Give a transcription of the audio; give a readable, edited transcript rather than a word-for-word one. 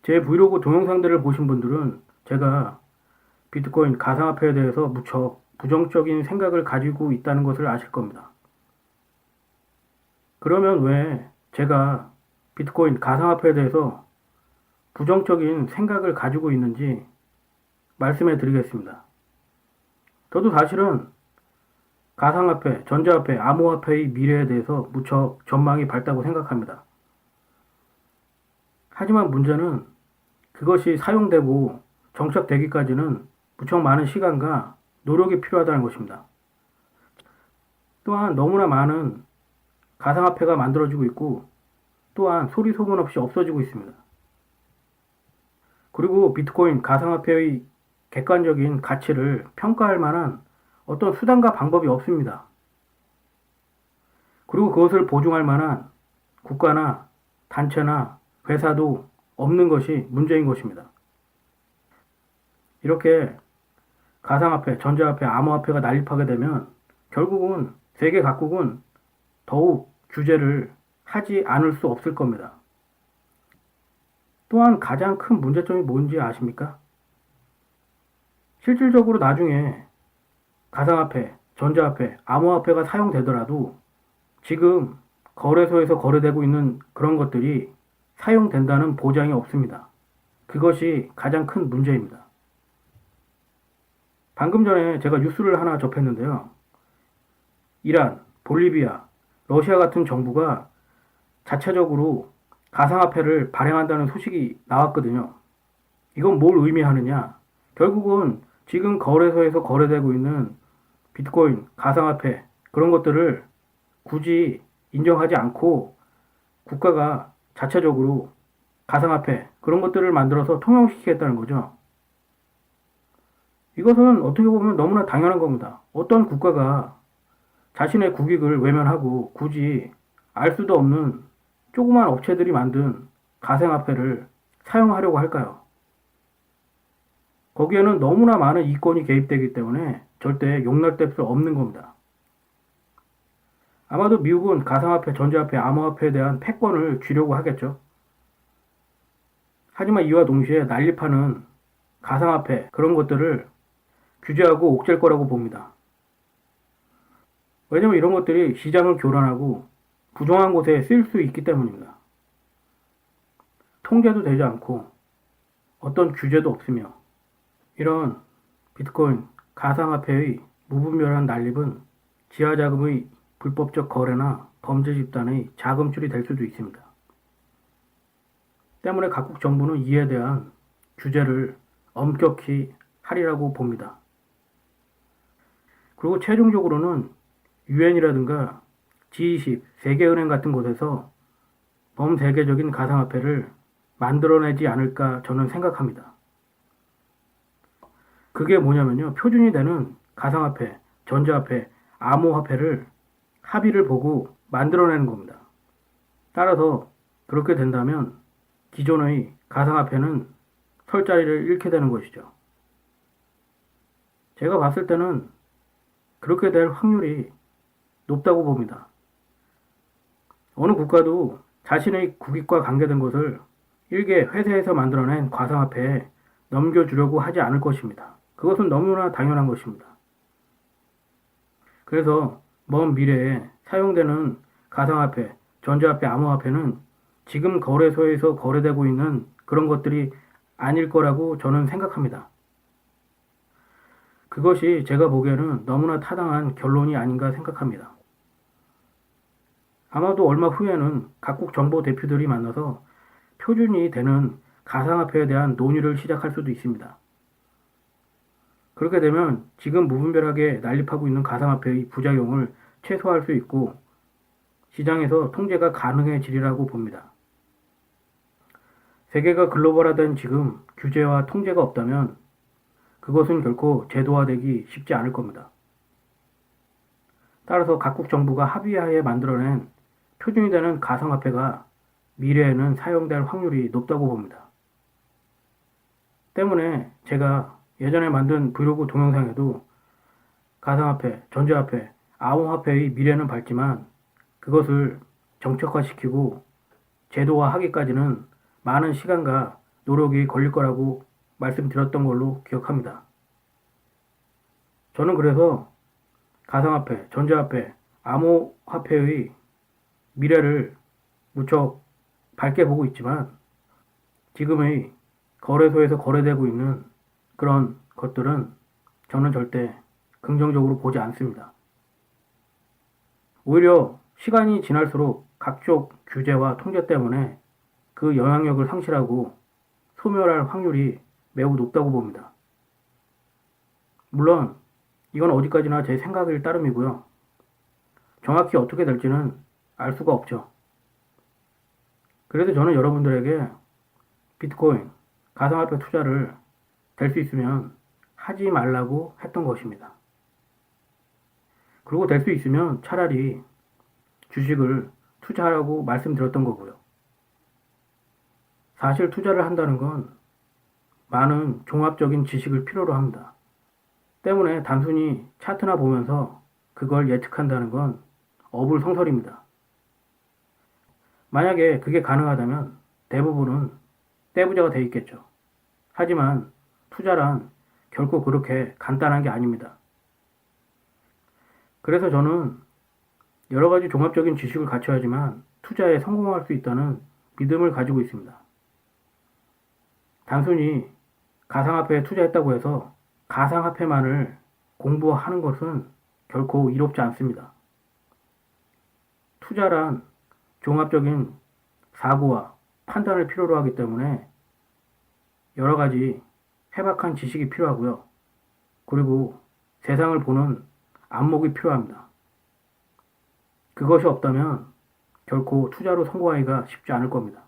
제 브이로그 동영상들을 보신 분들은 제가 비트코인 가상화폐에 대해서 무척 부정적인 생각을 가지고 있다는 것을 아실 겁니다. 그러면 왜 제가 비트코인 가상화폐에 대해서 부정적인 생각을 가지고 있는지 말씀해 드리겠습니다. 저도 사실은 가상화폐, 전자화폐, 암호화폐의 미래에 대해서 무척 전망이 밝다고 생각합니다. 하지만 문제는 그것이 사용되고 정착되기까지는 무척 많은 시간과 노력이 필요하다는 것입니다. 또한 너무나 많은 가상화폐가 만들어지고 있고 또한 소리 소문 없이 없어지고 있습니다. 그리고 비트코인 가상화폐의 객관적인 가치를 평가할 만한 어떤 수단과 방법이 없습니다. 그리고 그것을 보증할 만한 국가나 단체나 회사도 없는 것이 문제인 것입니다. 이렇게 가상화폐, 전자화폐, 암호화폐가 난립하게 되면 결국은 세계 각국은 더욱 규제를 하지 않을 수 없을 겁니다. 또한 가장 큰 문제점이 뭔지 아십니까? 실질적으로 나중에 가상화폐, 전자화폐, 암호화폐가 사용되더라도 지금 거래소에서 거래되고 있는 그런 것들이 사용된다는 보장이 없습니다. 그것이 가장 큰 문제입니다. 방금 전에 제가 뉴스를 하나 접했는데요. 이란, 볼리비아, 러시아 같은 정부가 자체적으로 가상화폐를 발행한다는 소식이 나왔거든요. 이건 뭘 의미하느냐? 결국은 지금 거래소에서 거래되고 있는 비트코인, 가상화폐 그런 것들을 굳이 인정하지 않고 국가가 자체적으로 가상화폐 그런 것들을 만들어서 통용시키겠다는 거죠. 이것은 어떻게 보면 너무나 당연한 겁니다. 어떤 국가가 자신의 국익을 외면하고 굳이 알 수도 없는 조그만 업체들이 만든 가상화폐를 사용하려고 할까요? 거기에는 너무나 많은 이권이 개입되기 때문에 절대 용납될 수 없는 겁니다. 아마도 미국은 가상화폐, 전자화폐, 암호화폐에 대한 패권을 쥐려고 하겠죠. 하지만 이와 동시에 난립하는 가상화폐 그런 것들을 규제하고 옥죄일 거라고 봅니다. 왜냐면 이런 것들이 시장을 교란하고 부정한 곳에 쓰일 수 있기 때문입니다. 통제도 되지 않고 어떤 규제도 없으며 이런 비트코인, 가상화폐의 무분별한 난립은 지하자금의 불법적 거래나 범죄 집단의 자금줄이 될 수도 있습니다. 때문에 각국 정부는 이에 대한 규제를 엄격히 하리라고 봅니다. 그리고 최종적으로는 유엔이라든가 G20, 세계은행 같은 곳에서 범세계적인 가상화폐를 만들어내지 않을까 저는 생각합니다. 그게 뭐냐면요. 표준이 되는 가상화폐, 전자화폐, 암호화폐를 합의를 보고 만들어내는 겁니다. 따라서 그렇게 된다면 기존의 가상화폐는 설 자리를 잃게 되는 것이죠. 제가 봤을 때는 그렇게 될 확률이 높다고 봅니다. 어느 국가도 자신의 국익과 관계된 것을 일개 회사에서 만들어낸 가상화폐에 넘겨주려고 하지 않을 것입니다. 그것은 너무나 당연한 것입니다. 그래서 먼 미래에 사용되는 가상화폐, 전자화폐, 암호화폐는 지금 거래소에서 거래되고 있는 그런 것들이 아닐 거라고 저는 생각합니다. 그것이 제가 보기에는 너무나 타당한 결론이 아닌가 생각합니다. 아마도 얼마 후에는 각국 정보 대표들이 만나서 표준이 되는 가상화폐에 대한 논의를 시작할 수도 있습니다. 그렇게 되면 지금 무분별하게 난립하고 있는 가상화폐의 부작용을 최소화할 수 있고 시장에서 통제가 가능해지리라고 봅니다. 세계가 글로벌화된 지금 규제와 통제가 없다면 그것은 결코 제도화되기 쉽지 않을 겁니다. 따라서 각국 정부가 합의하에 만들어낸 표준이 되는 가상화폐가 미래에는 사용될 확률이 높다고 봅니다. 때문에 제가 예전에 만든 브이로그 동영상에도 가상화폐, 전자화폐, 암호화폐의 미래는 밝지만 그것을 정책화시키고 제도화하기까지는 많은 시간과 노력이 걸릴 거라고 말씀드렸던 걸로 기억합니다. 저는 그래서 가상화폐, 전자화폐, 암호화폐의 미래를 무척 밝게 보고 있지만 지금의 거래소에서 거래되고 있는 그런 것들은 저는 절대 긍정적으로 보지 않습니다. 오히려 시간이 지날수록 각종 규제와 통제 때문에 그 영향력을 상실하고 소멸할 확률이 매우 높다고 봅니다. 물론 이건 어디까지나 제 생각일 따름이고요. 정확히 어떻게 될지는 알 수가 없죠. 그래서 저는 여러분들에게 비트코인, 가상화폐 투자를 될 수 있으면 하지 말라고 했던 것입니다. 그리고 될 수 있으면 차라리 주식을 투자하라고 말씀드렸던 거고요. 사실 투자를 한다는 건 많은 종합적인 지식을 필요로 합니다. 때문에 단순히 차트나 보면서 그걸 예측한다는 건 어불성설입니다. 만약에 그게 가능하다면 대부분은 떼부자가 돼 있겠죠. 하지만 투자란 결코 그렇게 간단한 게 아닙니다. 그래서 저는 여러 가지 종합적인 지식을 갖춰야지만 투자에 성공할 수 있다는 믿음을 가지고 있습니다. 단순히 가상화폐에 투자했다고 해서 가상화폐만을 공부하는 것은 결코 이롭지 않습니다. 투자란 종합적인 사고와 판단을 필요로 하기 때문에 여러 가지 해박한 지식이 필요하고요. 그리고 세상을 보는 안목이 필요합니다. 그것이 없다면 결코 투자로 성공하기가 쉽지 않을 겁니다.